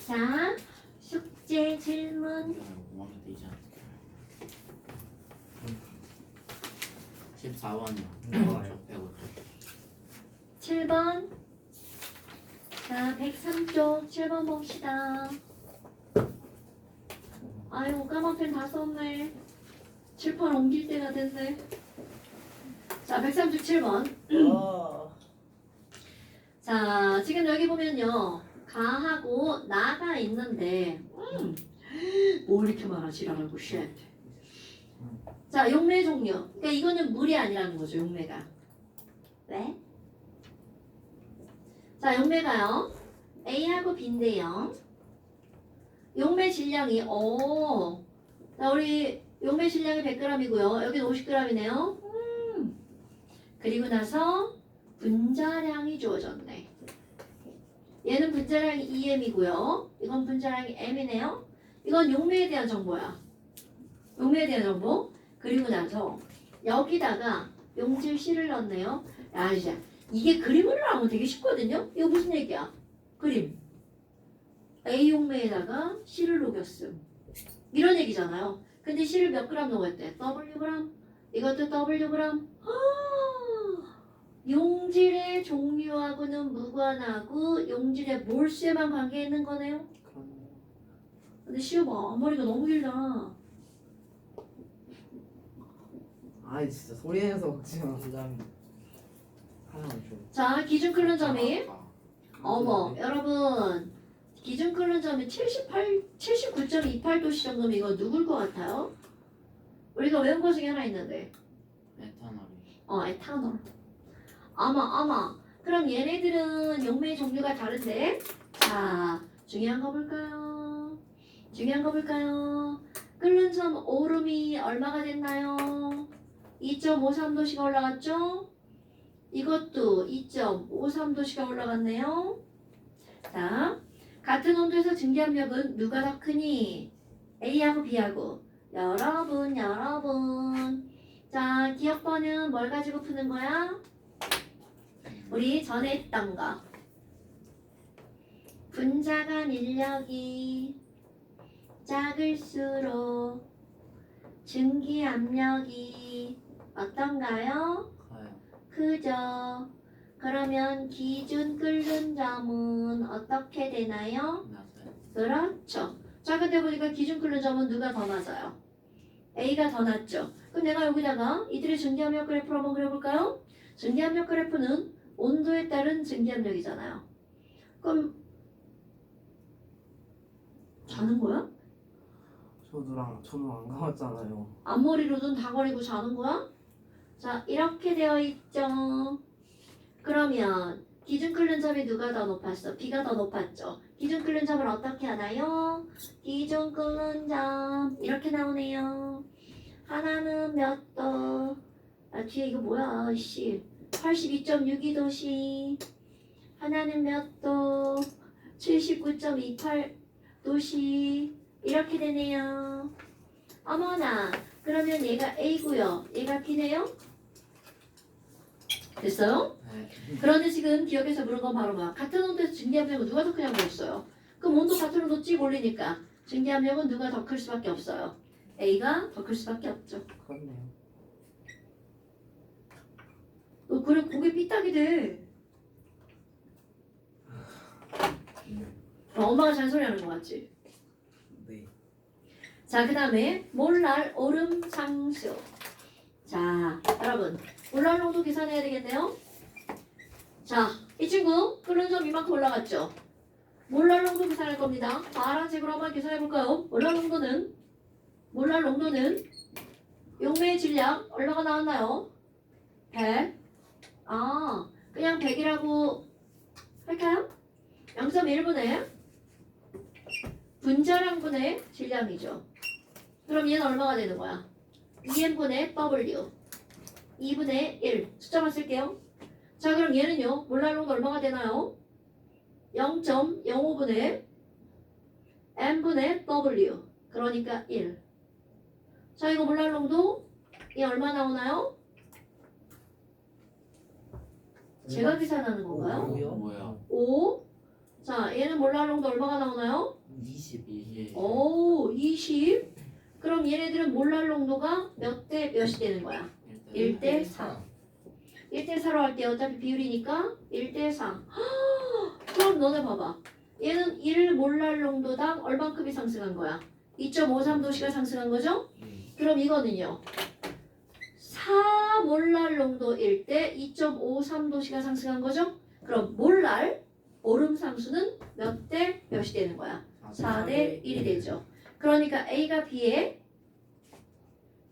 자, 숙제 질문. 5학년 때 이제 14번이요. 7번. 자, 103쪽 7번 봅시다. 아유, 까만 펜 다 썼네. 칠판 옮길 때가 됐네. 자, 137번. 자, 지금 여기 보면요. 가하고 나가 있는데, 뭐 이렇게 많아, 지랄하고, 쉣. 자, 용매 종류. 그러니까 이거는 물이 아니라는 거죠, 용매가. 왜? 자, 용매가요. A하고 B인데요. 용매 질량이, 자, 우리 용매 질량이 100g이고요. 여기는 50g이네요. 그리고 나서 분자량이 주어졌네. 얘는 분자량이 EM이고요. 이건 분자량이 M이네요. 이건 용매에 대한 정보야. 용매에 대한 정보. 그리고 나서 여기다가 용질 C를 넣었네요. 야, 진짜 이게 그림으로 나오면 되게 쉽거든요. 이거 무슨 얘기야? 그림. A 용매에다가 C를 녹였음. 이런 얘기잖아요. 근데 C를 몇 그램 녹였대? Wg? 이것도 Wg? 용질의 종류하고는 무관하고 용질의 몰수에만 관계 있는 거네요. 근데 시어봐, 앞머리가 너무 길다. 아이 진짜 소리 내서 먹지 마. 하나만 줘. 자, 기준 끓는 점이 어머, 여러분 기준 끓는 점이 79.28도씨 정도면 이거 누굴 것 같아요? 우리가 외운 거 중에 하나 있는데 에탄올이. 에탄올. 아마. 그럼 얘네들은 용매의 종류가 다른데, 자, 중요한 거 볼까요? 끓는 점 오름이 얼마가 됐나요? 2.53도씨가 올라갔죠? 이것도 2.53도씨가 올라갔네요. 자, 같은 온도에서 증기압력은 누가 더 크니? A하고 B하고. 여러분. 자, 기억번은 뭘 가지고 푸는 거야? 우리 전에 했던 거. 분자간 인력이 작을수록 증기압력이 어떤가요? 커요. 크죠. 그러면 기준 끓는 점은 어떻게 되나요? 낮아요. 그렇죠. 자, 근데 보니까 기준 끓는 점은 누가 더 낮아요? A가 더 낮죠. 그럼 내가 여기다가 이들의 증기압력 그래프를 한번 그려볼까요? 증기압력 그래프는 온도에 따른 증기압력이잖아요. 그럼 자는 거야? 저도 안 가봤잖아요. 앞머리로든 다 거리고 자는 거야? 자, 이렇게 되어 있죠. 그러면 기준 끓는 점이 누가 더 높았어? B가 더 높았죠. 기준 끓는 점을 어떻게 하나요? 기준 끓는 점 이렇게 나오네요. 하나는 몇 도? 아, 뒤에 이거 뭐야? 씨. 82.62도씨. 하나는 몇 도? 79.28도씨. 이렇게 되네요. 어머나. 그러면 얘가 A고요. 얘가 B네요. 됐어요? 네. 그런데 지금 기억에서 물은 건 바로 뭐야? 같은 온도에서 증기압력은 누가 더 크냐고 했어요. 그럼 온도 같은 온도 찌 올리니까 증기압력은 누가 더 클 수밖에 없어요. A가 더 클 수밖에 없죠. 그렇네요. 너 그래 고개 삐딱이 돼. 엄마가 잔소리하는 거 맞지? 네. 자, 그 다음에 몰랄 오름 상수. 자, 여러분 몰랄 농도 계산해야 되겠네요. 자, 이 친구 끓는 점 이만큼 올라갔죠? 몰랄 농도 계산할 겁니다. 파란색으로 한번 계산해 볼까요? 몰랄 농도는 용매의 질량 얼마가 나왔나요? 100. 그냥 100이라고 할까요? 0.1분의 분자량분의 질량이죠. 그럼 얘는 얼마가 되는 거야? 2n분의 W 2분의 1 숫자만 쓸게요. 자, 그럼 얘는요 몰랄농도 얼마가 되나요? 0.05분의 n분의 W 그러니까 1. 자, 이거 몰랄농도 이 얼마 나오나요? 제가 계산하는 건가요? 오요? 뭐야? 5. 자, 얘는 몰랄농도 얼마가 나오나요? 22. 오, 20. 그럼 얘네들은 몰랄농도가 몇 대 몇이 되는 거야? 1대 4. 1대 4로 할 때 어차피 비율이니까 1대 4. 그럼 너네 봐봐. 얘는 1몰랄 농도당 얼만큼이 상승한 거야? 2.53도씨가 상승한 거죠? 그럼 이거는요. 4몰랄 농도일 때 2.53도씨가 상승한 거죠? 그럼 몰랄 오름 상수는 몇 대 몇이 되는 거야? 4대 1이 되죠. 그러니까 A가 B의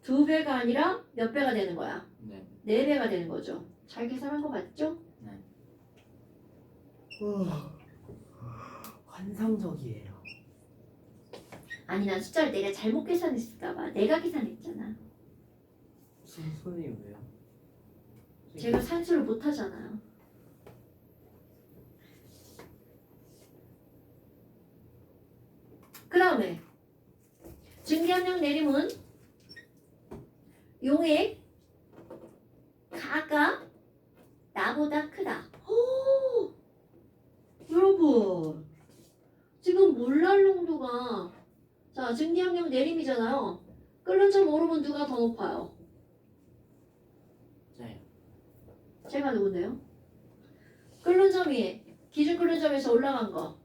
2배가 아니라 몇 배가 되는 거야? 네. 4배가 되는 거죠. 잘 계산한 거 맞죠? 환상적이에요. 아니 난 숫자를 내가 잘못 계산했을까봐 내가 계산했잖아. 선생님 왜요? 제가 산수를 못하잖아요. 그 다음에 증기압력 내림은 용액 가가 나보다 크다. 오! 여러분 지금 몰랄 농도가 자 증기압력 내림이잖아요. 끓는 점 오르면 누가 더 높아요? 저요. 제가 누군데요? 끓는 점이 기준 끓는 점에서 올라간 거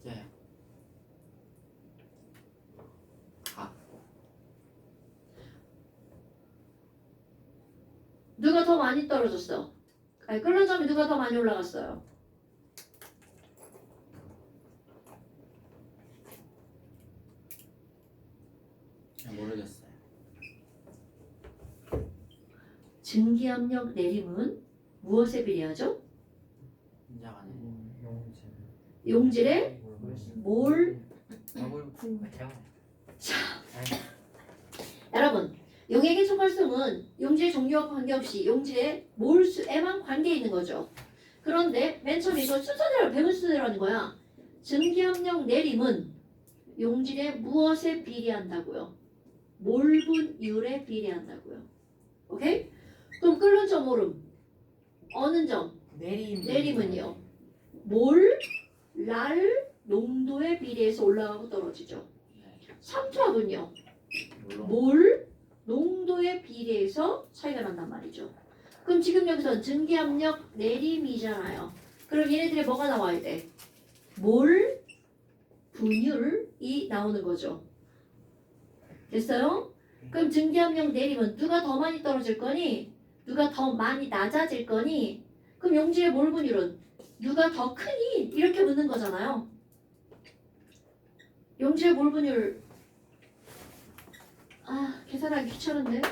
저요. 가. 누가 더 많이 떨어졌어? 아니 끓는 점이 누가 더 많이 올라갔어요? 모르겠어요. 증기압력 내림은 무엇에 비례하죠? 인자가네. 용질의 몰 여러분 용액의 촉발성은 용질의 종류와 관계없이 용질의 몰수에만 관계 있는 거죠. 그런데 맨 처음에 이거 순서대로 배분 순서라는 거야. 증기압력 내림은 용질의 무엇에 비례한다고요? 몰분율에 비례한다고요. 오케이? 그럼 끓는 점 오름 어느 점? 내림은요. 몰랄 농도에 비례해서 올라가고 떨어지죠. 네. 삼투압은요. 물론. 몰 농도에 비례해서 차이가 난단 말이죠. 그럼 지금 여기서 증기압력 내림이잖아요. 그럼 얘네들의 뭐가 나와야 돼? 몰 분율이 나오는 거죠. 됐어요? 그럼 증기압력 내림은 누가 더 많이 떨어질 거니? 누가 더 많이 낮아질 거니? 그럼 용질의 몰 분율은 누가 더 크니? 이렇게 묻는 거잖아요. 용질의 몰 분율 계산하기 귀찮은데.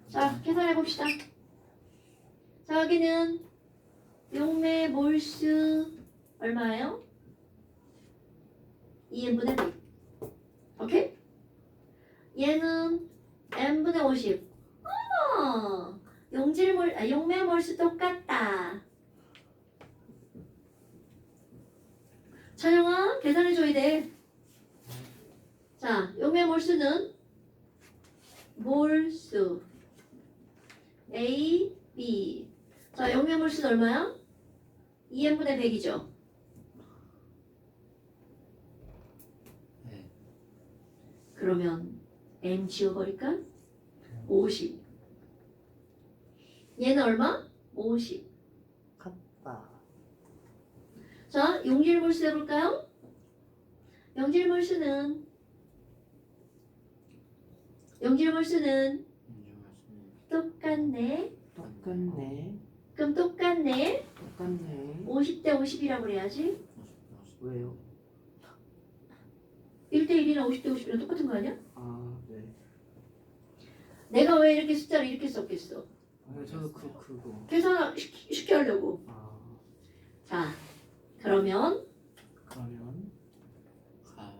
자, 계산해 봅시다. 자, 여기는 용매 몰수 얼마예요? 2n분의 100. 오케이? 얘는 n분의 50. 어머! 용매 몰수 똑같다. 찬영아, 계산해줘야 돼. 자, 용매 몰수는 몰수 A, B. 자, 용매 몰수는 얼마야? 2n분의 100이죠. 네. 그러면 n 지워버릴까? 50. 얘는 얼마? 50. 같다. 자, 용질 몰수 해볼까요? 용질 몰수는 인자가시는 똑같네. 똑같네. 그럼 똑같네. 똑같네. 50대 50이라고 그래야지. 왜요? 1대 1이나 50대 50이랑 똑같은 거 아니야? 아 네. 내가 왜 이렇게 숫자를 이렇게 썼겠어? 저도 그거. 계산 쉽게 하려고. 아 자, 그러면 그러면 가.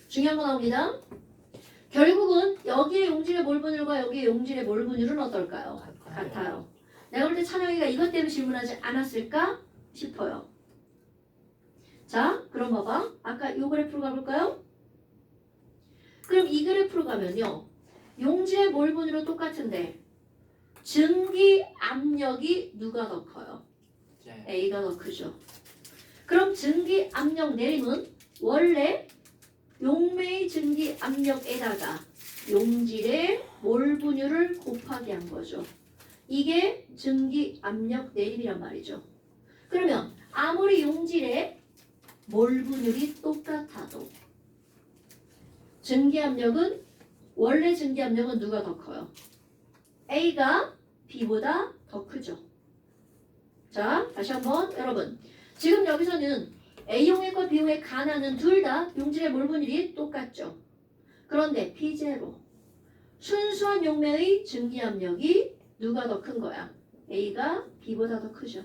중요한 거 나옵니다. 결국은 여기에 용질의 몰분율과 여기에 용질의 몰분율은 어떨까요? 같아요. 내가 볼 때 찬영이가 이것 때문에 질문하지 않았을까 싶어요. 자, 그럼 봐봐. 아까 이 그래프로 가볼까요? 그럼 이 그래프로 가면요. 용질의 몰분율은 똑같은데 증기 압력이 누가 더 커요? 저요. A가 더 크죠. 그럼 증기 압력 내림은 원래 용매의 증기 압력에다가 용질의 몰 분율을 곱하기 한 거죠. 이게 증기 압력 내림이란 말이죠. 그러면 아무리 용질의 몰 분율이 똑같아도 증기 압력은 원래 증기 압력은 누가 더 커요? A가 B보다 더 크죠. 자, 다시 한번 여러분. 지금 여기서는 A용액과 B용액 가나는 둘 다 용질의 몰 분율이 똑같죠. 그런데 P0 순수한 용매의 증기 압력이 누가 더 큰 거야? A가 B보다 더 크죠.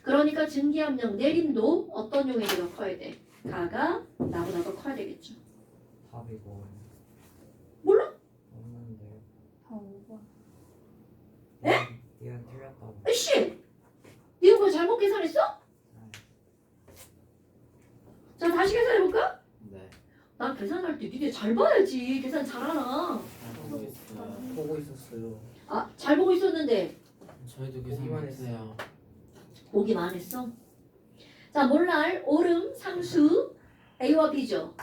그러니까 증기 압력 내림도 어떤 용액이 더 커야 돼? 가가 나보다 더 커야 되겠죠. 답이고. 몰라? 없는데. 다 5번. 이건 틀렸다고. 에이씨! 니 이거 잘못 계산했어? 자, 다시 계산해볼까? 네. 난 계산할 때 니네 잘 봐야지. 계산 잘하나? 잘 보고 있어요. 보고 있었어요. 아, 잘 보고 있었는데 저희도 계산 보기만 못해요. 보기만 했어. 자, 몰랄, 오름, 상수 A와 B죠.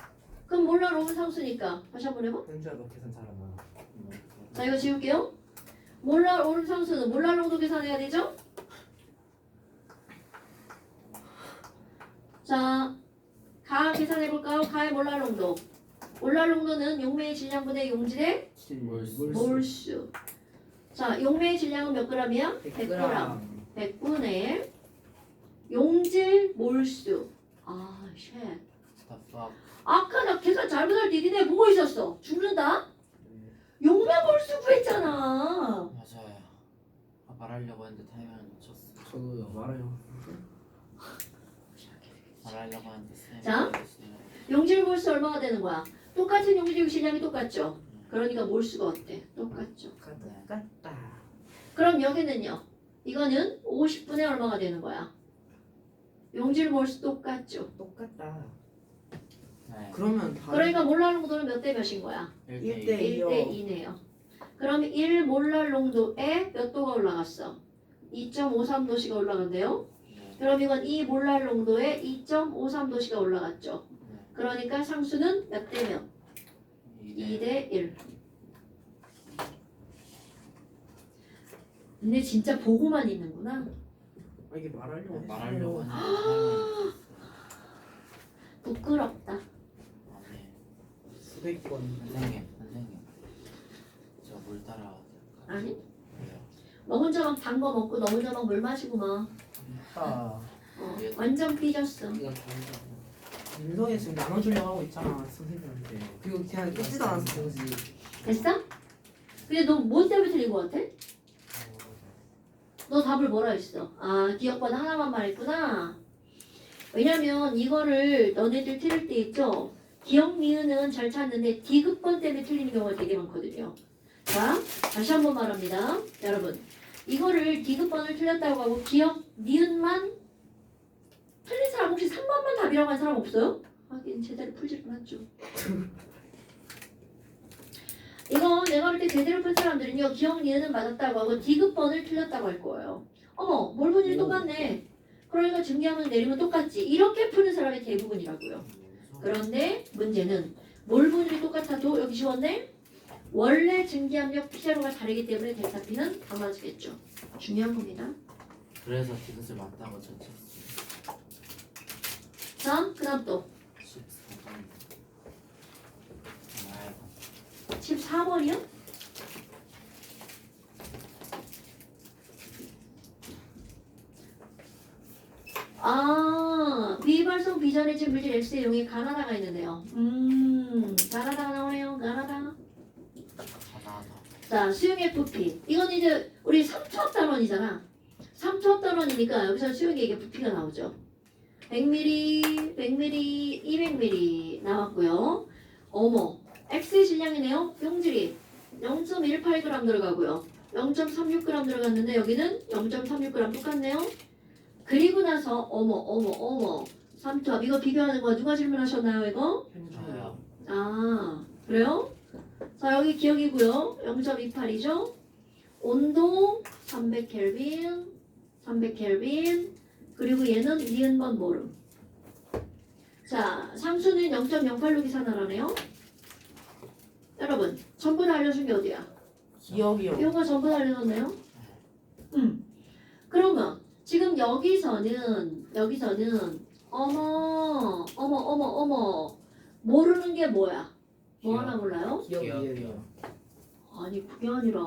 그럼 몰랄, 오름, 상수니까 다시 한번 해봐. 현주야 너 계산 잘하나? 자, 이거 지울게요. 몰랄, 오름, 상수는 몰랄 농도 계산해야 되죠? 자, 가 계산해볼까요? 가의 몰랄 농도. 몰랄 농도는 용매의 질량분의 용질의 몰수. 몰수. 자, 용매의 질량은 몇 g이야? 100g. 100분의 용질 몰수. 아, 쉣. The fuck. 아까 나 계산 잘못할 때 니네 보고 있었어. 죽는다? 용매 몰수 구했잖아. 맞아요. 아, 말하려고 했는데 타이밍을 놓쳤어. 저도요. 말해요. 말하려고 했는데 자. 용질 몰수 얼마가 되는 거야? 똑같은 용질 질량이 똑같죠? 그러니까 몰수가 어때? 똑같죠. 똑같다. 그럼 여기는요. 이거는 50분의 얼마가 되는 거야? 용질 몰수 똑같죠? 똑같다. 네. 그러면 다 그러니까 몰랄 농도는 몇 대 몇인 거야? 1대 1대 2네요. 그럼 1 몰랄 농도에 몇 도가 올라갔어? 2.53도씨가 올라간대요. 네. 그럼 이건 2 몰랄 농도에 2.53도씨가 올라갔죠. 네. 그러니까 상수는 몇 대 몇? 2대 1. 근데 진짜 보고만 있는구나. 아, 이게 말하려고 말하려고 했어요. 했는데 타이밍을 부끄럽다. 아니. 수도권. 선생님. 저 물 따라와야 될까요? 아니? 왜요? 너 혼자 막 단 거 먹고 너 혼자 막 물 마시고 막 아. 완전 삐졌어. 이거 다르다고. 민성이 지금 나눠주려고 하고 있잖아 선생님한테. 그리고 그냥 뜯지도 않았어 정지. 됐어? 근데 너 뭐 때문에 틀린 거 같아? 너 답을 뭐라 했어? 아, 기억번 하나만 말했구나. 왜냐면 이거를 너네들 틀릴 때 있죠? 기억 니은은 잘 찾는데 디귿번 때문에 틀리는 경우가 되게 많거든요. 자, 다시 한번 말합니다. 여러분, 이거를 디귿번을 틀렸다고 하고 기억 니은만 틀린 사람 혹시 3번만 답이라고 한 사람 없어요? 하긴 제대로 풀질 않았죠. 이거 내가 볼 때 제대로 푼 사람들은요 기억 니은은 맞았다고 하고 디귿번을 틀렸다고 할 거예요. 어머 몰분율이 똑같네. 그러니까 증기하면 내리면 똑같지. 이렇게 푸는 사람이 대부분이라고요. 그런데 문제는 몰분율이 똑같아도 여기 지웠네. 원래 증기압력 P0가 다르기 때문에 델타 P는 달라지겠죠. 중요한 겁니다. 그래서 디귿을 맞다고 쳤었어요. 자, 그 다음 또 14번. 14번이요? 아, 비발성 비전해진 물질 X의 용이 가나다가 있는데요. 가나다가 나오네요. 가나다. 자, 수용 FP. 이건 이제 우리 3초합 단원이잖아. 3초합 단원이니까 여기서 수용에 이게 부피가 나오죠. 100ml, 100ml, 200ml 나왔고요. 어머, X의 질량이네요. 용질이 0.18g 들어가고요. 0.36g 들어갔는데 여기는 0.36g 똑같네요. 그리고 나서 어머 3투합 이거 비교하는 거 누가 질문하셨나요 이거? 저요. 아 그래요? 자 여기 기억이고요. 0.28이죠. 온도 300켈빈 그리고 얘는 니은번 모름. 자, 상수는 0.08로 계산하라네요. 여러분, 전부 다 알려준 게 어디야? 기억이요. 요거 전부 다 알려줬네요. 그러면 지금 여기서는 어머 모르는 게 뭐야? 뭐 하나 몰라요? 기억이요. 아니 그게 아니라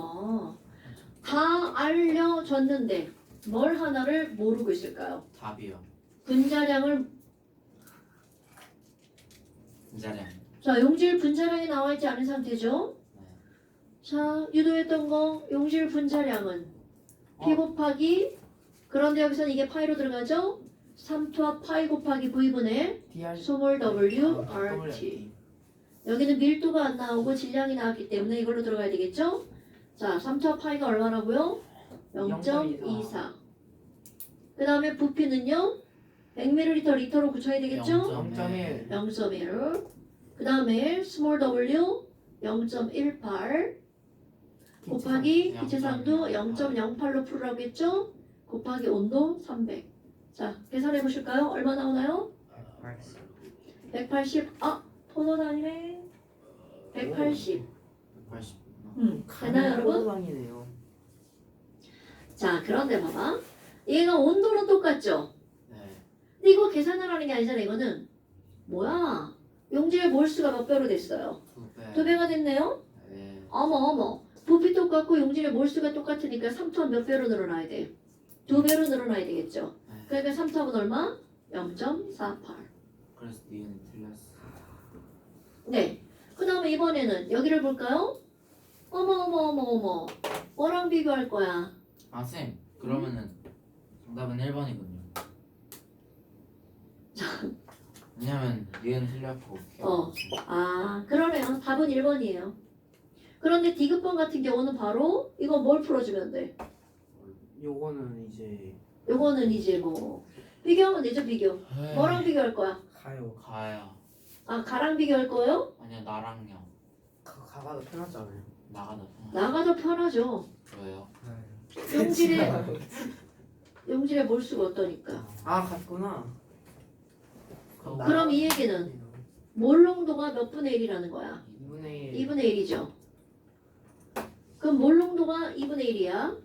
다 알려줬는데 뭘 하나를 모르고 있을까요? 답이요. 분자량을 분자량. 자 용질 분자량이 나와 있지 않은 상태죠? 네. 자 유도했던 거 용질 분자량은 P 곱하기 그런데 여기서는 이게 파이로 들어가죠? 3토합 파이 곱하기 V분의 DR 스몰 W RT 여기는 밀도가 안 나오고 질량이 나왔기 때문에 이걸로 들어가야 되겠죠? 자 3토합 파이가 얼마라고요? 0.24 그 다음에 부피는요? 100ml 리터로 굳혀야 되겠죠? 0.1. 0.1 그 다음에 스몰 W 0.18 곱하기 기체상도 0.08로 풀으라고 했죠? 곱하기 온도 300. 자, 계산해 보실까요? 얼마 나오나요? 180. 아, 토너 아니네. 180. 180. 되나요, 여러분? 방이네요. 자, 그런데 봐봐. 얘가 온도는 똑같죠? 네. 근데 이거 계산하라는 게 아니잖아, 이거는. 뭐야? 용질의 몰수가 몇 배로 됐어요? 2배. 2배가 됐네요? 네. 어머. 부피 똑같고 용질의 몰수가 똑같으니까 3토합 몇 배로 늘어나야 돼? 2배로 늘어나야 되겠죠? 네. 그러니까 3토합은 얼마? 0.48. 그래서 니은 틀렸어. 네. 그 다음에 이번에는 여기를 볼까요? 어머. 뭐랑 비교할 거야? 아, 쌤. 그러면은 정답은 1번이군요. 왜냐면 니은 틀렸고. 아, 그러네요. 답은 1번이에요. 그런데 디귿번 같은 경우는 바로 이거 뭘 풀어주면 돼? 요거는 이제 요거는 이제 뭐 비교하면 되죠, 비교. 뭐랑 비교할 거야? 가요. 가요. 아, 가랑 비교할 거예요? 아니요, 나랑요. 가가 더 편하잖아요. 나가다. 나가 더 편하죠. 왜요? 용질의 몰수가 어떠니까. 아 같구나. 그럼 이 얘기는 몰농도가 몇 분의 1이라는 거야? 2분의 1. 2분의 1이죠. 그럼 몰농도가 2분의 1이야.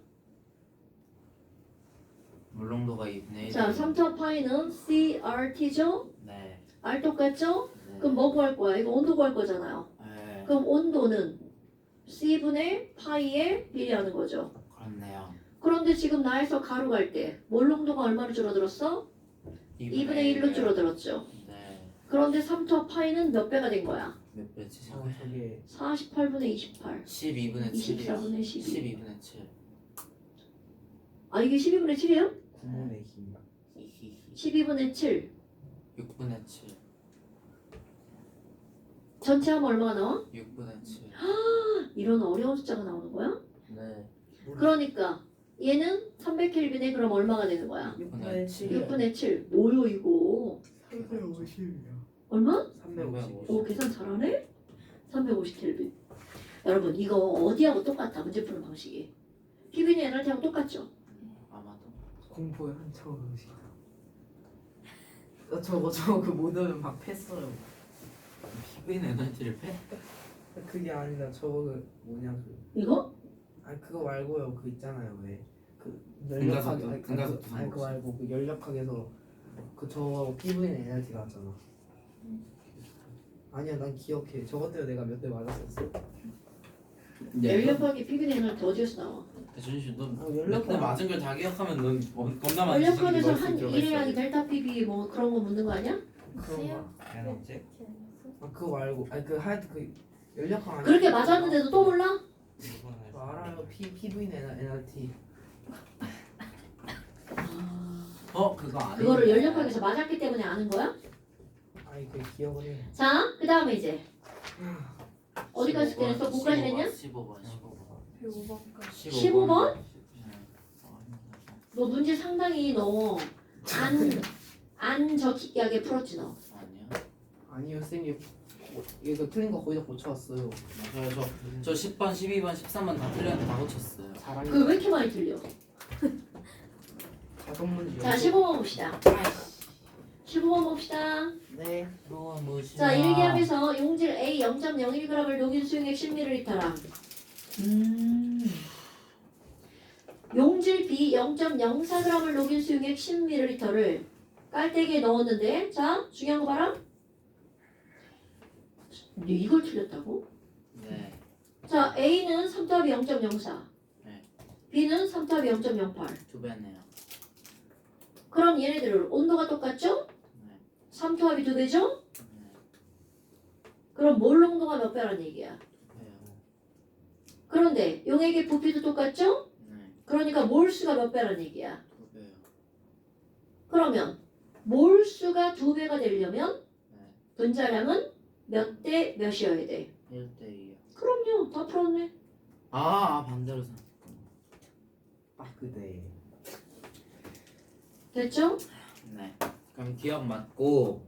물농도가 2분의 1. 자, 3차 파이는 CRT죠? 네. R 똑같죠? 네. 그럼 뭐 구할 거야? 이거 온도 구할 거잖아요. 네. 그럼 온도는 C분의 파이에 비례하는 거죠. 그렇네요. 그런데 지금 나에서 가로 갈 때 몰농도가 얼마로 줄어들었어? 2분의 1로 줄어들었죠. 네. 그런데 3차 파이는 몇 배가 된 거야? 몇 배지? 저게 48분의 28. 12분의 7이요. 24분의 12. 12분의 7. 아, 이게 12분의 7이에요? 9분의 2. 12분의 7. 6분의 7. 전체 하면 얼마가 나와? 6분의 7. 이런 어려운 숫자가 나오는 거야? 네. 그러니까 얘는 300켈빈에 그럼 얼마가 되는 거야? 6분의 7. 6분의 7. 뭐요 이거? 350이요. 얼마? 350. 오 계산 잘하네? 350켈빈. 여러분 이거 어디하고 똑같아 문제 푸는 방식이. PB는 NRT하고 똑같죠? 아마도. 공포의 한창 음식이다. 저거 그 모델은 막 팼어요. 피부인 에너지를 패? 그게 아니라 저거 그 뭐냐 그. 이거? 아니 그거 말고요. 그 있잖아요 왜. 그 금가속도, 연력하게 금가속도 아니 그거 말고 그 연력학에서 그 저거 피부인 에너지 나왔잖아. 아니야 난 기억해. 저것 때문에 내가 몇 대 맞았었어. 연력하기 PB는 NRT 어디에서 나와? 대준씨 너 연락하기 몇대 맞은 걸 다 기억하면 넌 겁나 많이 연력학에서 넣을 수 한 들어가 1회 있어요. 하기 델타 PB 뭐 그런 거 묻는 거 아니야? 그런가? 에너지? 아 그거 말고 아니 그 하여튼 그 연력학 아니야? 그렇게 맞았는데도 또 몰라? 저 알아요. 피부인 NRT. 그거 아니야? 그거를 연력학에서 맞았기 때문에 아는 거야? 아니 그 기억을 해. 자, 그 다음에 이제 어디까지 했어? 뭐까지 했냐? 15번. 105번까지 15번? 네. 너 문제 상당히 안 적히게 풀었지 너. 아니요. 아니요 쌤이 이거 틀린 거 거의 다 고쳐왔어요. 맞아요. 저 10번, 12번, 13번 다 틀렸는데 다 고쳤어요. 잘하니 그 왜 이렇게 많이 틀려? 어떤 문제? 자 15번 봅시다. 아이씨. 15번 봅시다. 네. 또 무시. 자 일기하면서 용질 A 0.01g을 녹인 수용액 10ml라. 용질 B 0.04g을 녹인 수용액 10ml를 깔때기에 넣었는데 자 중요한 거 봐라. 근데 이걸 틀렸다고? 네. 자 A는 3더하기 0.04 네. B는 3더하기 0.08 두 배네요. 그럼 얘네들 온도가 똑같죠? 네. 3더하기 2배죠? 네. 그럼 몰 농도가 몇 배란 얘기야? 두 배요. 그런데 용액의 부피도 똑같죠? 네. 그러니까 몰수가 몇 배란 얘기야? 두 배요. 그러면 몰수가 2배가 되려면 네. 분자량은 몇 대 몇이어야 돼? 1대 2요. 그럼요. 다 풀었네. 반대로 생. 그대. 됐죠? 네. 그럼 기억 맞고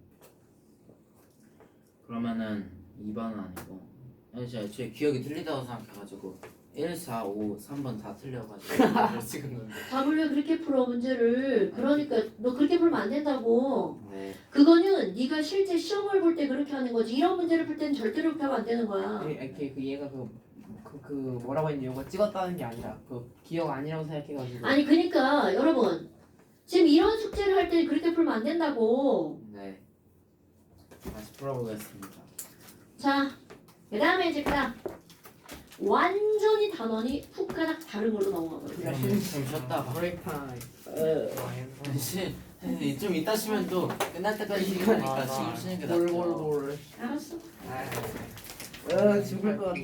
그러면은 2번은 아니고 아니 제가 애초에 기억이 틀리다고 생각해가지고 1, 4, 5, 3번 다 틀려가지고 이걸 찍은 건데. 답을 왜 그렇게 풀어 문제를. 그러니까 너 그렇게 풀면 안 된다고. 네. 그거는 네가 실제 시험을 볼 때 그렇게 하는 거지. 이런 문제를 풀 때는 절대로 그렇게 하면 안 되는 거야. 그 얘가 그 뭐라고 했냐? 이거 찍었다는 게 아니라 그 기억 아니라고 생각해가지고. 아니 그러니까 여러분 지금 이런 숙제를 할 때 그렇게 풀면 안 된다고. 네. 다시 풀어보겠습니다. 자, 그 다음에 이제 딱 완전히 단원이 훅 가닥 다른 걸로 넘어가 버려요. 좀 쉬었다가. 브레이크 타임. 좀 이따 쉬면 또 끝날 때까지 쉬는 거니까 지금 쉬는 게 낫죠. 돌. 알았어. 죽을 것 같아.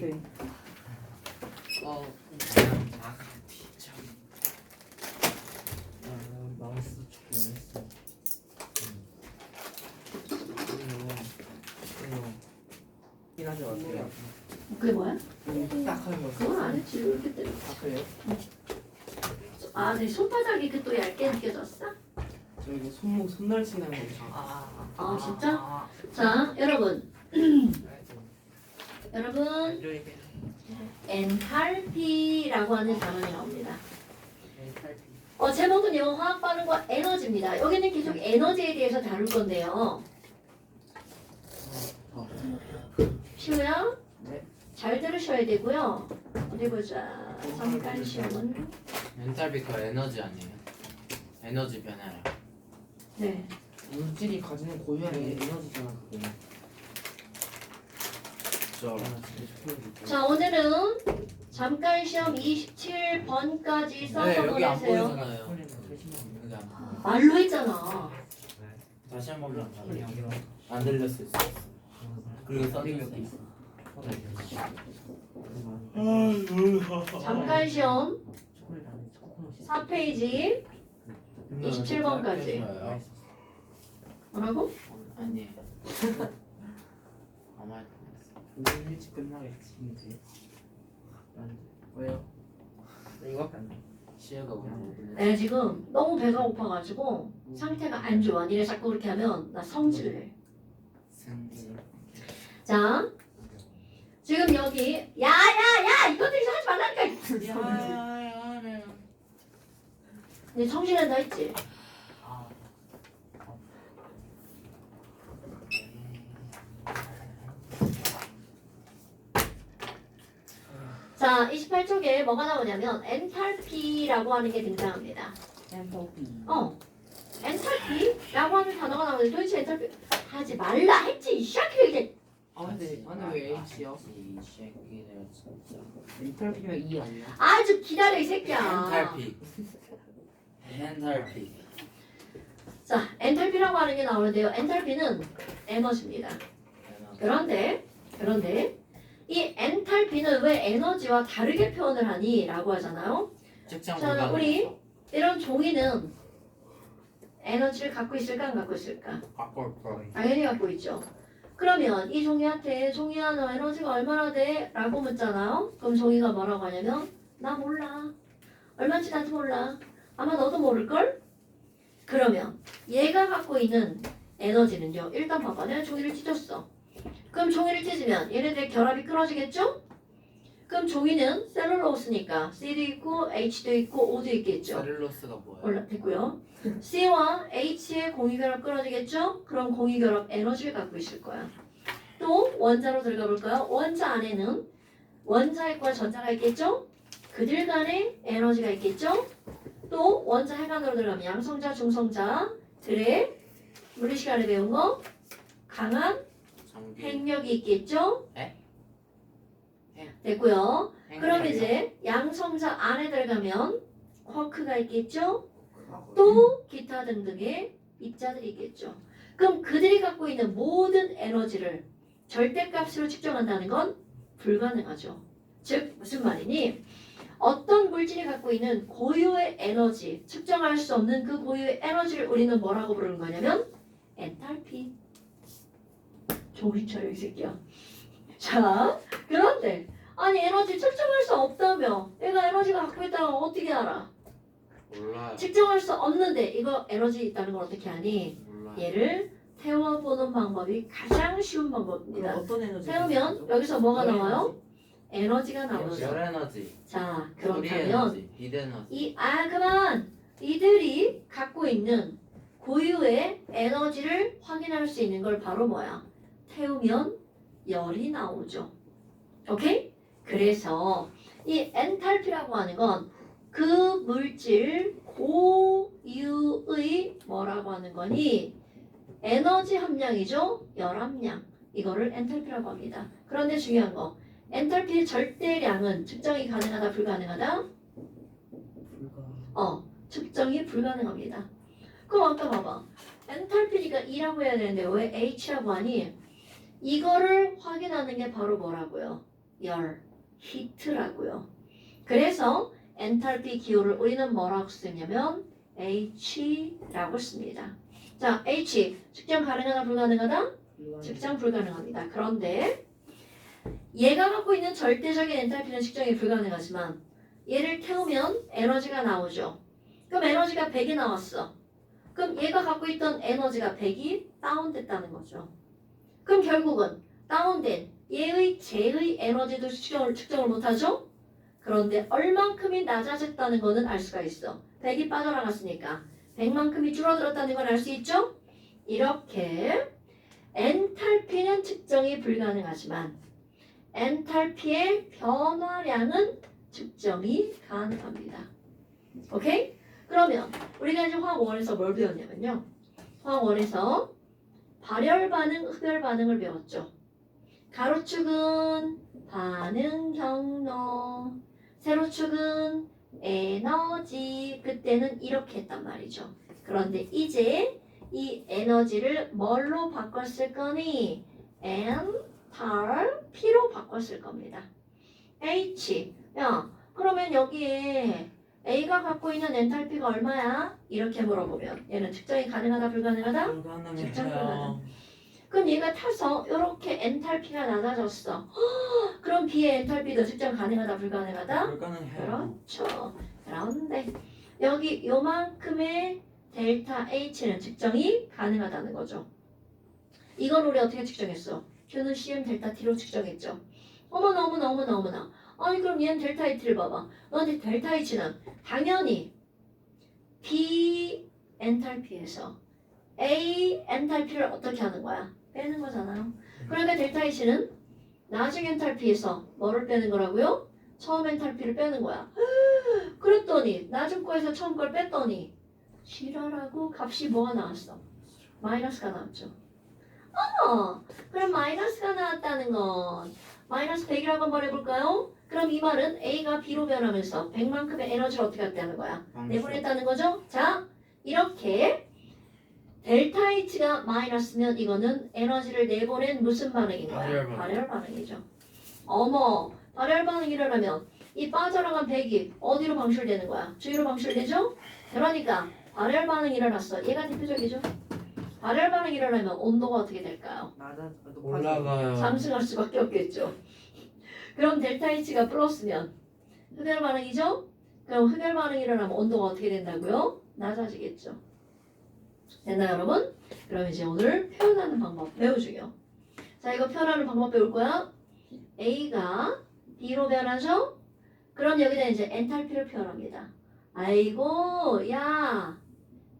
뒤져. 마우스 축구했어. 하지 마세요. 그게 뭐야? 딱 하는 거. 그건 안 했지. 이렇게 때려. 아 그래요? 아, 내 손바닥이 그 또 얇게 느껴졌어? 저 이거 손날 치는 거 있잖아. 아, 진짜? 자, 여러분. 여러분, 엔탈피라고 하는 단어가 나옵니다. 제목은요, 화학 반응과 에너지입니다. 여기는 계속 에너지에 대해서 다룰 건데요. 쉬워요? 네. 잘 들으셔야 되고요. 어디 보자. 잠깐 시험은. 엔탈피 그 에너지 아니에요? 에너지 변화량. 네. 물질이 가지는 고유한 에너지잖아 그게. 자, 오늘은 잠깐 시험 27번까지 써서 네, 여기 안 보내세요. 보이잖아요. 여기 안 보여. 말로 했잖아. 다시 한 번만 안 들렸을 수 있어. 그리고 써주세요. 잠깐 시험 4페이지 27번까지. 뭐라고? 아니. 아무 말도 오늘 일찍 끝나겠지 이제. 왜요? 나 이거밖에 안 돼. 시야가 오늘 5분에 내가 지금 너무 배가 고파가지고 상태가 안 좋아. 니네 자꾸 그렇게 하면 나 성질내. 승진. 자, 지금 여기 야야야 이것들이 하지 말라니까. 야야야. 니 성질낸다 했지? 자, 28쪽에 뭐가 나오냐면 엔탈피라고 하는 게 등장합니다. 엔탈피라고 하는 단어가 나오는데 도대체 엔탈피 하지 말라 했지 이 샤키를 이제. 근데 왜 H요? 이 새끼들 진짜. 엔탈피가 E 아니야? 아주 기다려 이 새끼야. 엔탈피. 엔탈피. 자, 엔탈피라고 하는 게 나오는데요. 엔탈피는 에너지입니다. 그런데 이 엔탈피는 왜 에너지와 다르게 표현을 하니? 라고 하잖아요. 측정 자, 불가능해서. 우리 이런 종이는 에너지를 갖고 있을까 안 갖고 있을까? 갖고 올 거예요. 당연히 갖고 있죠. 그러면 이 종이한테 종이야 너 에너지가 얼마나 돼? 라고 묻잖아요. 그럼 종이가 뭐라고 하냐면 나 몰라. 얼마인지 나도 몰라. 아마 너도 모를걸? 그러면 얘가 갖고 있는 에너지는요. 일단 봐봐. 내가 종이를 찢었어. 그럼 종이를 찢으면 얘네들의 결합이 끊어지겠죠? 그럼 종이는 셀룰로스니까 C도 있고 H도 있고 O도 있겠죠. 셀룰로스가 뭐야? 올라됐고요. C와 H의 공유결합 끊어지겠죠? 그럼 공유결합 에너지를 갖고 있을 거야. 또 원자로 들어가 볼까요? 원자 안에는 원자 핵과 전자가 있겠죠? 그들 간에 에너지가 있겠죠? 또 원자 핵 안으로 들어가면 양성자, 중성자들의 우리 시간에 배운 거 강한 전기. 핵력이 있겠죠? 에? 됐고요. 그럼 핵력이요? 이제 양성자 안에 들어가면 쿼크가 있겠죠? 또 기타 등등의 입자들이 있겠죠. 그럼 그들이 갖고 있는 모든 에너지를 절대값으로 측정한다는 건 불가능하죠. 즉 무슨 말이니? 어떤 물질이 갖고 있는 고유의 에너지, 측정할 수 없는 그 고유의 에너지를 우리는 뭐라고 부르는 거냐면 엔탈피. 정신 차려 이 새끼야. 자, 그런데 아니 에너지 측정할 수 없다며 얘가 에너지가 갖고 있다는 걸 어떻게 알아? 몰라요. 측정할 수 없는데 이거 에너지 있다는 걸 어떻게 아니? 몰라요. 얘를 태워보는 방법이 가장 쉬운 그럼 방법입니다. 어떤 에너지? 태우면 여기서 뭐가 열 나와요? 에너지가 나오죠. 열 에너지. 자, 우리 그렇다면 에너지. 빛 에너지. 그만! 이들이 갖고 있는 고유의 에너지를 확인할 수 있는 걸 바로 뭐야? 태우면 열이 나오죠. 오케이? 그래서 이 엔탈피라고 하는 건 그 물질 고유의 뭐라고 하는 거니? 에너지 함량이죠? 열 함량. 이거를 엔탈피라고 합니다. 그런데 중요한 거. 엔탈피의 절대량은 측정이 가능하다, 불가능하다? 측정이 불가능합니다. 그럼 아까 봐봐. 엔탈피니까 E라고 해야 되는데 왜 H라고 하니? 이거를 확인하는 게 바로 뭐라고요? 열, 히트라고요. 그래서 엔탈피 기호를 우리는 뭐라고 쓰냐면 H라고 씁니다. 자, H, 측정 가능하다, 불가능하다? 측정 불가능합니다. 그런데 얘가 갖고 있는 절대적인 엔탈피는 측정이 불가능하지만 얘를 태우면 에너지가 나오죠. 그럼 에너지가 100이 나왔어. 그럼 얘가 갖고 있던 에너지가 100이 다운됐다는 거죠. 그럼 결국은 다운된 얘의 제의 에너지도 측정을 못하죠? 그런데 얼만큼이 낮아졌다는 거는 알 수가 있어. 100이 빠져나갔으니까 100만큼이 줄어들었다는 걸 알 수 있죠? 이렇게 엔탈피는 측정이 불가능하지만 엔탈피의 변화량은 측정이 가능합니다. 오케이? 그러면 우리가 이제 화학 1에서 뭘 배웠냐면요. 화학 1에서 발열 반응, 흡열 반응을 배웠죠. 가로축은 반응 경로, 세로축은 에너지. 그때는 이렇게 했단 말이죠. 그런데 이제 이 에너지를 뭘로 바꿨을 거니? 엔탈피로 바꿨을 겁니다. H. 야, 그러면 여기에 A가 갖고 있는 엔탈피가 얼마야? 이렇게 물어보면 얘는 측정이 가능하다, 불가능하다? 측정 불가능. 그럼 얘가 타서 이렇게 엔탈피가 낮아졌어. 그럼 B의 엔탈피도 측정 가능하다, 불가능하다? 불가능해요. 그렇죠. 그런데 여기 요만큼의 델타 H는 측정이 가능하다는 거죠. 이건 우리 어떻게 측정했어? Q는 CM 델타 T로 측정했죠. 어머나. 아니 그럼 얘는 델타 H를 봐봐. 너한테 델타 H는 당연히 B 엔탈피에서 A 엔탈피를 어떻게 하는 거야? 빼는 거잖아요. 그러니까 델타 H는 나중 엔탈피에서 뭐를 빼는 거라고요? 처음 엔탈피를 빼는 거야. 그랬더니 나중 거에서 처음 걸 뺐더니 지랄하고 값이 뭐가 나왔어? 마이너스가 나왔죠. 그럼 마이너스가 나왔다는 건 마이너스 100이라고 한번 해볼까요? 그럼 이 말은 A가 B로 변하면서 100만큼의 에너지를 어떻게 했다는 거야? 내보냈다는 거죠? 자, 이렇게 델타 H가 마이너스면 이거는 에너지를 내보낸 무슨 반응인 거야? 발열 반응. 발열 반응이죠. 어머, 발열 반응이 일어나면 이 빠져나간 100이 어디로 방출되는 거야? 주위로 방출되죠? 그러니까 발열 반응이 일어났어. 얘가 대표적이죠. 발열 반응이 일어나면 온도가 어떻게 될까요? 올라가요. 상승할 수밖에 없겠죠. 그럼 델타 H가 플러스면 흡열 반응이죠? 그럼 흡열 반응이 일어나면 온도가 어떻게 된다고요? 낮아지겠죠. 됐나요, 여러분? 그럼 이제 오늘 표현하는 방법 배워주요. 자, 이거 표현하는 방법 배울 거야. A가 B로 변하죠? 그럼 여기다 이제 엔탈피를 표현합니다. 아이고, 야,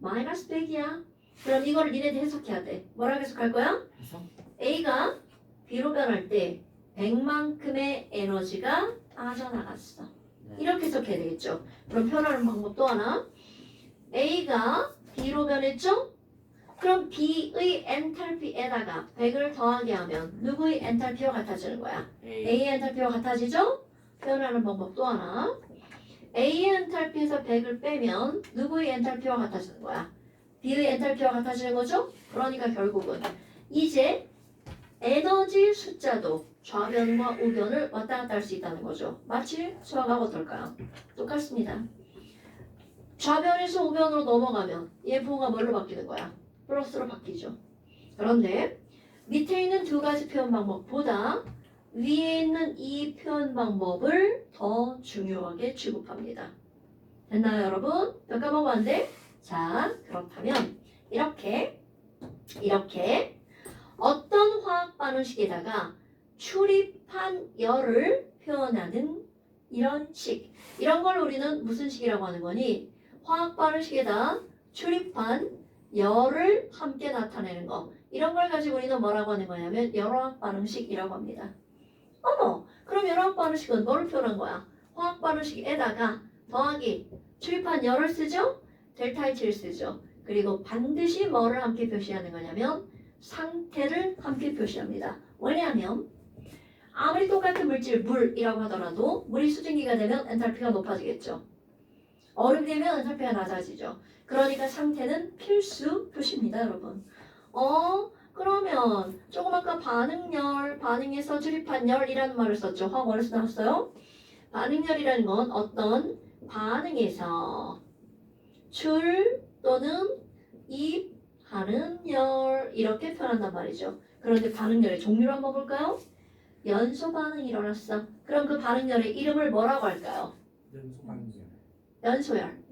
마이너스 100이야. 그럼 이거를 니네들 해석해야 돼. 뭐라고 해석할 거야? 그래서 A가 B로 변할 때 100만큼의 에너지가 빠져나갔어. 네. 이렇게 해석해야 되겠죠. 그럼 표현하는 방법 또 하나. A가 B로 변했죠? 그럼 B의 엔탈피에다가 100을 더하게 하면 누구의 엔탈피와 같아지는 거야? A의 엔탈피와 같아지죠? 표현하는 방법 또 하나. A의 엔탈피에서 100을 빼면 누구의 엔탈피와 같아지는 거야? B의 엔탈피와 같아지는 거죠? 그러니까 결국은 이제 에너지 숫자도 좌변과 우변을 왔다 갔다 할 수 있다는 거죠. 마치 수학하고 어떨까요? 똑같습니다. 좌변에서 우변으로 넘어가면 얘 부호가 뭘로 바뀌는 거야? 플러스로 바뀌죠. 그런데 밑에 있는 두 가지 표현 방법보다 위에 있는 이 표현 방법을 더 중요하게 취급합니다. 됐나요, 여러분? 몇 까먹으면 안 돼? 자, 그렇다면 이렇게 어떤 화학 반응식에다가 출입한 열을 표현하는 이런 식. 이런 걸 우리는 무슨 식이라고 하는 거니? 화학 반응식에다 출입한 열을 함께 나타내는 거. 이런 걸 가지고 우리는 뭐라고 하는 거냐면 열화학 반응식이라고 합니다. 어머, 그럼 열화학 반응식은 뭐를 표현한 거야? 화학 반응식에다가 더하기 출입한 열을 쓰죠? 델타 H를 쓰죠. 그리고 반드시 뭐를 함께 표시하는 거냐면 상태를 함께 표시합니다. 왜냐하면 아무리 똑같은 물질 물이라고 하더라도 물이 수증기가 되면 엔탈피가 높아지겠죠. 얼음이 되면 엔탈피가 낮아지죠. 그러니까 상태는 필수 표시입니다, 여러분. 그러면 조금 아까 반응열, 반응에서 출입한 열이라는 말을 썼죠. 화학원에서 나왔어요. 반응열이라는 건 어떤 반응에서 출 또는 입하는 열 이렇게 표현한단 말이죠. 그런데 반응열의 종류를 한번 볼까요? 연소 반응이 일어났어. 그럼 그 반응열의 이름을 뭐라고 할까요? 연소열.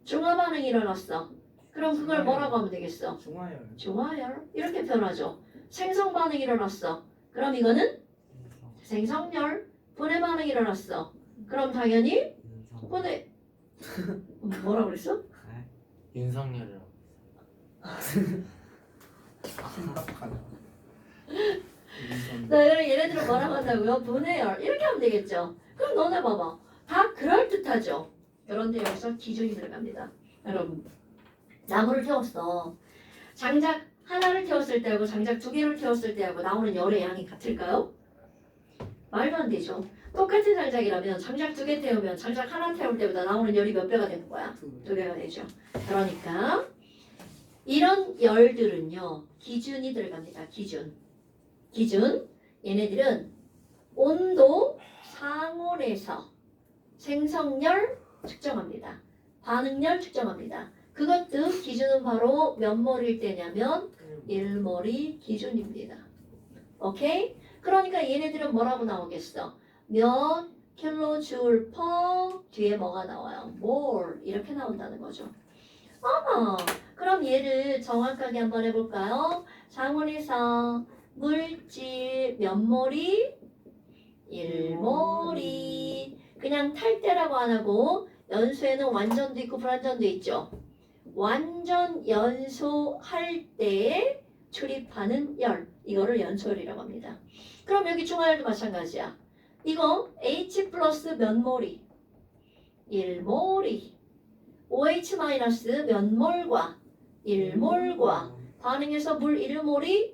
중화 반응이 일어났어. 그럼 그걸 뭐라고 하면 되겠어? 중화열. 중화열. 이렇게 표현하죠. 생성 반응이 일어났어. 그럼 이거는 생성열. 분해 반응이 일어났어. 그럼 당연히 분해. 뭐라고 그랬어? 윤석열이라고. 자, 그럼 얘네들은 뭐라고 한다고요? 분해열. 이렇게 하면 되겠죠. 그럼 너네 봐봐. 다 그럴듯하죠. 그런데 여기서 기준이 들어갑니다. 여러분, 나무를 태웠어. 장작 하나를 태웠을 때하고 장작 두 개를 태웠을 때하고 나오는 열의 양이 같을까요? 말도 안 되죠. 똑같은 장작이라면 장작 두 개 태우면 장작 하나 태울 때보다 나오는 열이 몇 배가 되는 거야? 두 배가 되죠. 그러니까 이런 열들은요, 기준이 들어갑니다. 기준. 얘네들은 온도 상온에서 생성열 측정합니다. 반응열 측정합니다. 그것도 기준은 바로 몇 몰일 때냐면 1몰이 기준입니다. 오케이? 그러니까 얘네들은 뭐라고 나오겠어? 몇 킬로줄 퍼 뒤에 뭐가 나와요? 몰 이렇게 나온다는 거죠. 그럼 얘를 정확하게 한번 해볼까요? 상온에서 물질 몇 몰이? 1몰이. 그냥 탈때라고 안 하고 연소에는 완전도 있고 불완전도 있죠. 완전 연소할 때 출입하는 열, 이거를 연소열이라고 합니다. 그럼 여기 중화열도 마찬가지야. 이거 H 플러스 몇 몰이? 1몰이. OH 마이너스 몇 몰과 1몰과 반응해서 물 1몰이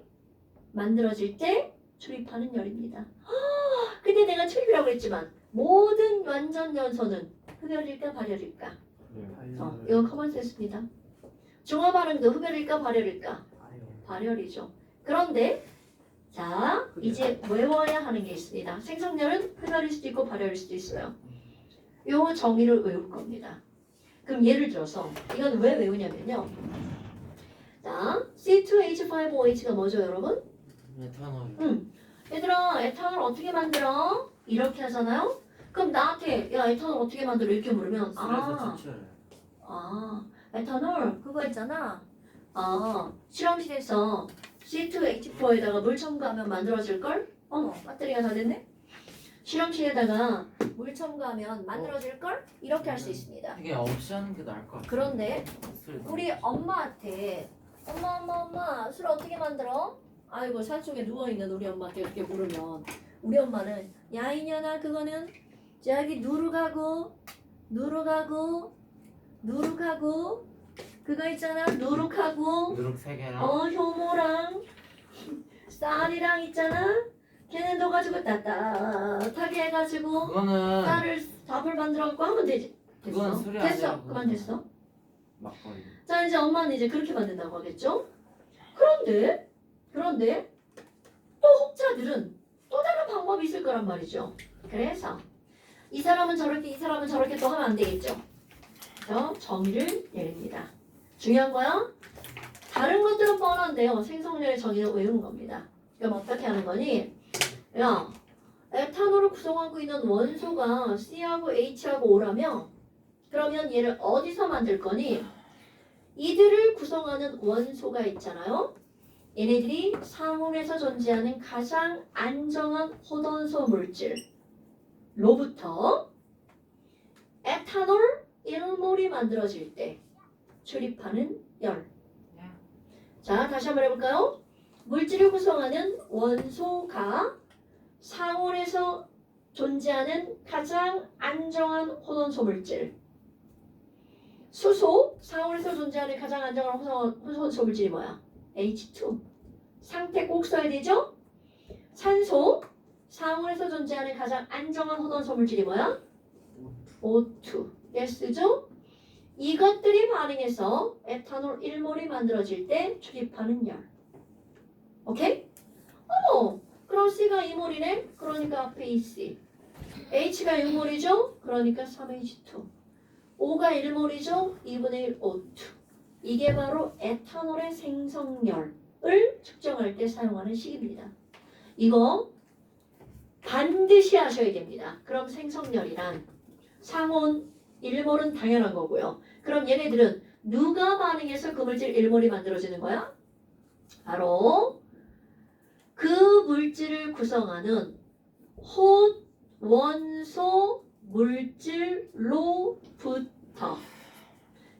만들어질 때 출입하는 열입니다. 근데 내가 출입이라고 했지만 모든 완전 연소는 흡열일까 발열일까? 이건 커먼센스입니다. 중화 반응도 흡열일까 발열일까? 발열이죠. 그런데 자 이제 외워야 하는 게 있습니다. 생성열은 흡열일 수도 있고 발열일 수도 있어요. 요 정의를 외울 겁니다. 그럼 예를 들어서 이건 왜 외우냐면요. 자 C2H5OH가 뭐죠, 여러분? 에탄올. 얘들아, 에탄올 어떻게 만들어? 이렇게 하잖아요? 그럼 나한테 야 에탄올 어떻게 만들어? 이렇게 물으면 에탄올 그거 있잖아. 실험실에서 C2H4에다가 물 첨가하면 만들어질걸? 배터리가 다 됐네? 실험실에다가 물 첨가하면 만들어질걸? 이렇게 할 수 있습니다. 이게 없이 하는 게 나을 것 같아. 그런데 술이 우리 엄마한테 엄마 술 어떻게 만들어? 아이고 산속에 누워있는 우리 엄마한테 이렇게 물으면 우리 엄마는 야 이년아 그거는 저기 누룩하고 그거 있잖아 누룩하고 누룩 3개랑 효모랑 쌀이랑 있잖아 걔네 넣어가지고 따뜻하게 해가지고 그거는 쌀을 밥을 만들어갖고 하면 되지. 그건 됐어? 술이 됐어? 아니라 그만 됐어? 막걸리. 자 이제 엄마는 이제 그렇게 만든다고 하겠죠? 그런데 또 혹자들은 또 다른 방법이 있을 거란 말이죠. 그래서 이 사람은 저렇게 또 하면 안 되겠죠. 그래서 정의를 내립니다. 중요한 거야. 다른 것들은 뻔한데요. 생성률의 정의를 외우는 겁니다. 그럼 어떻게 하는 거니? 야, 에탄올을 구성하고 있는 원소가 C하고 H하고 O라며? 그러면 얘를 어디서 만들 거니? 이들을 구성하는 원소가 있잖아요. 얘네들이 상온에서 존재하는 가장 안정한 호돈소 물질로부터 에탄올 1몰이 만들어질 때 출입하는 열. 자, 다시 한번 해볼까요? 물질을 구성하는 원소가 상온에서 존재하는 가장 안정한 호돈소 물질. 수소, 상온에서 존재하는 가장 안정한 호돈소 물질이 뭐야? H2. 상태 꼭 써야 되죠? 산소, 상온에서 존재하는 가장 안정한 호돈소 물질이 뭐야? O2. 가스죠? 이것들이 반응해서 에탄올 1몰이 만들어질 때 출입하는 열. 오케이? 어머! 그럼 C가 2몰이네? 그러니까 앞에 2C. H가 6몰이죠? 그러니까 3H2. O가 1몰이죠? 2분의 1 O2. 이게 바로 에탄올의 생성열을 측정할 때 사용하는 식입니다. 이거 반드시 하셔야 됩니다. 그럼 생성열이란 상온 1몰은 당연한 거고요. 그럼 얘네들은 누가 반응해서 그 물질 1몰이 만들어지는 거야? 바로 그 물질을 구성하는 원소 물질로부터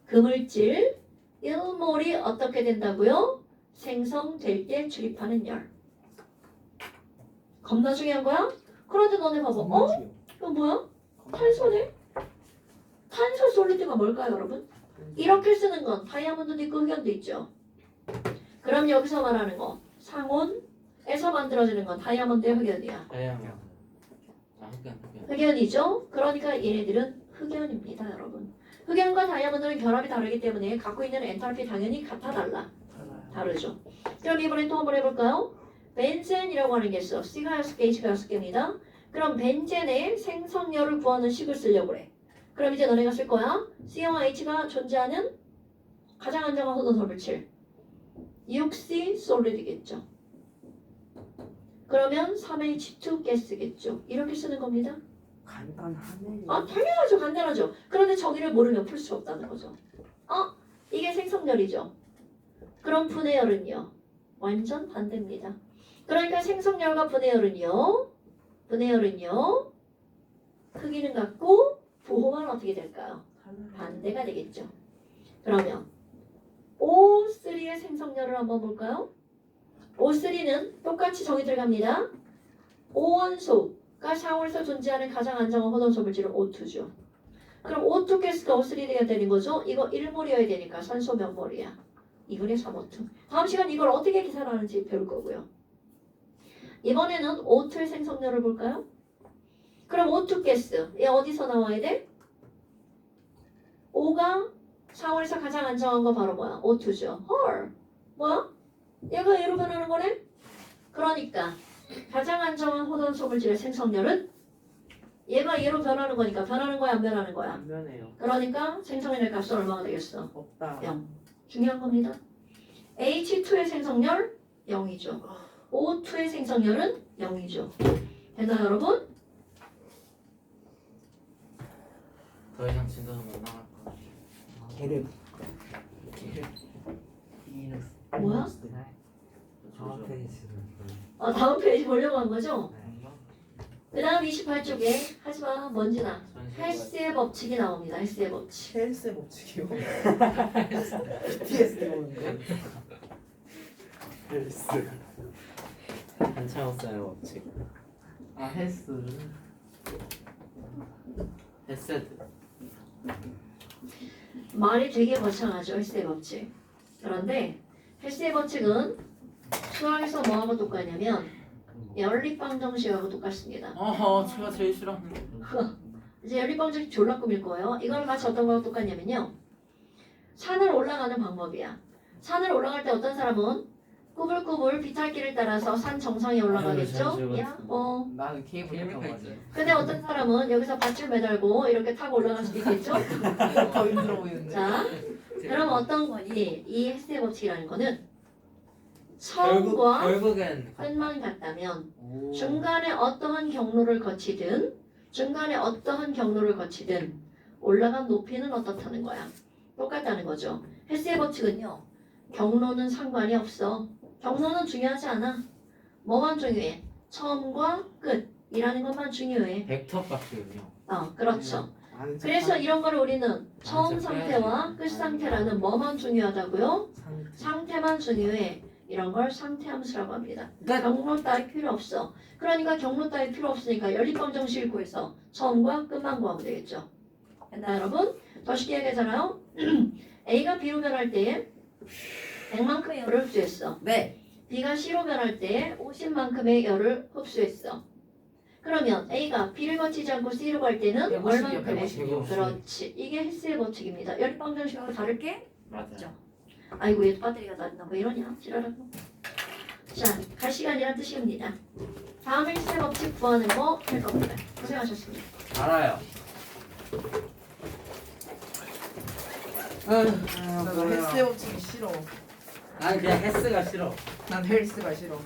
그 물질 1몰이 어떻게 된다고요? 생성될 때 출입하는 열. 겁나 중요한 거야? 그런데 너네 봐봐. 이거 뭐야? 탄소네? 탄소 솔리드가 뭘까요, 여러분? 이렇게 쓰는 건 다이아몬드도 있고 흑연도 있죠. 그럼 여기서 말하는 거 상온에서 만들어지는 건 다이아몬드의 흑연이야. 다양해요. 흑연. 흑연이죠. 그러니까 얘네들은 흑연입니다, 여러분. 흑연과 다이아몬드는 결합이 다르기 때문에 갖고 있는 엔탈피 당연히 같아 달라. 다르죠. 그럼 이번에 또 한번 해볼까요? 벤젠이라고 하는 게 있어. C가 6개, H가 6개입니다. 그럼 벤젠의 생성열을 구하는 식을 쓰려고 그래. 그럼 이제 너네가 쓸 거야. C와 H가 존재하는 가장 안정한 호돈소 물질 6C 솔리드겠죠. 그러면 3H2 가스겠죠. 이렇게 쓰는 겁니다. 간단하네. 아 당연하죠. 간단하죠. 그런데 정의를 모르면 풀 수 없다는 거죠. 이게 생성열이죠. 그럼 분해열은요? 완전 반대입니다. 그러니까 생성열과 분해열은요? 크기는 같고 부호만 어떻게 될까요? 반대가 되겠죠. 그러면 O3의 생성열을 한번 볼까요? O3는 똑같이 정의 들어갑니다. O원소가 상온에서 존재하는 가장 안정한 호돈소 물질은 O2죠. 그럼 O2 가스가 O3가 되는 거죠? 이거 1몰이어야 되니까 산소 몇 몰이야? 2분의 3O2. 다음 시간 이걸 어떻게 계산하는지 배울 거고요. 이번에는 O2의 생성열을 볼까요? 그럼 O2 가스 얘 어디서 나와야 돼? O가 상온에서 가장 안정한 거 바로 뭐야? O2죠. 헐. 뭐야? 얘가 얘로 변하는 거네? 그러니까 가장 안정한 호돈소 물질의 생성열은 얘가 얘로 변하는 거니까 변하는 거야 안 변하는 거야? 안 변해요. 그러니까 생성열의 값은 얼마가 되겠어? 없다. 0. 중요한 겁니다. H2의 생성열 0이죠. O2의 생성열은 0이죠. 됐나요 여러분? 더 이상 진도는 못 나갈 것 같아. 걔를 뭐야? 저 페이지를 다음 페이지 보려고 한 거죠? 네. 그 다음 28쪽에 하지마 먼지나 헬스의 법칙이 나옵니다. 헬스의 법칙. 헬스 법칙이요? BTS 배우는데? 헬스. 한차웠어요 법칙. 아 헬스. 헤세드. 말이 되게 거창하죠. 헬스의 법칙. 그런데 헬스의 법칙은 수학에서 뭐하고 똑같냐면 연립방정식하고 똑같습니다. 제가 제일 싫어하는 이제 연립방정식 졸라 꾸밀 거예요. 이걸 같이 어떤 거랑 똑같냐면요. 산을 올라가는 방법이야. 산을 올라갈 때 어떤 사람은 꾸불꾸불 비탈길을 따라서 산 정상에 올라가겠죠? 야, 나는 케이블 타고 가지. 근데 어떤 사람은 여기서 밧줄 매달고 이렇게 타고 올라갈 수도 있겠죠? 더 힘들어 보이는데. 자, 그럼 어떤 거니? 이 헬스의 법칙이라는 거는 처음과 결국엔 끝만 같다면 오. 중간에 어떠한 경로를 거치든 올라간 높이는 어떻다는 거야? 똑같다는 거죠. 헬스의 법칙은요. 경로는 상관이 없어. 경로는 중요하지 않아. 뭐만 중요해? 처음과 끝이라는 것만 중요해. 벡터 값이군요. 그렇죠. 아는 척 그래서 하는 이런 거를 우리는 처음 척 상태와 해야지. 끝 상태라는 뭐만 중요하다고요? 상태. 상태만 중요해. 이런 걸 상태함수라고 합니다. 그러니까 경로 따위 필요 없어. 그러니까 경로 따위 필요 없으니까 연립방정식을 구해서 처음과 끝만 구하면 되겠죠. 됐나 여러분? 더 쉽게 얘기하잖아요. A가 B로 변할 때 100만큼의 열을 흡수했어. 네. B가 C로 변할 때 50만큼의 열을 흡수했어. 그러면 A가 B를 거치지 않고 C로 갈 때는 150이요, 얼만큼의? 150이요. 그렇지. 이게 헬스의 법칙입니다. 연립방정식하고 다를게? 맞아요. 아이고 얘 배터리가 닿나 뭐 이러냐 지랄하고. 자, 갈 시간이란 뜻입니다. 다음 헬스의 법칙 구하는 거 할 겁니다. 고생하셨습니다. 알아요. 나 헬스 법칙이 싫어. 난 그냥 헬스가 싫어. 난 헬스가 싫어.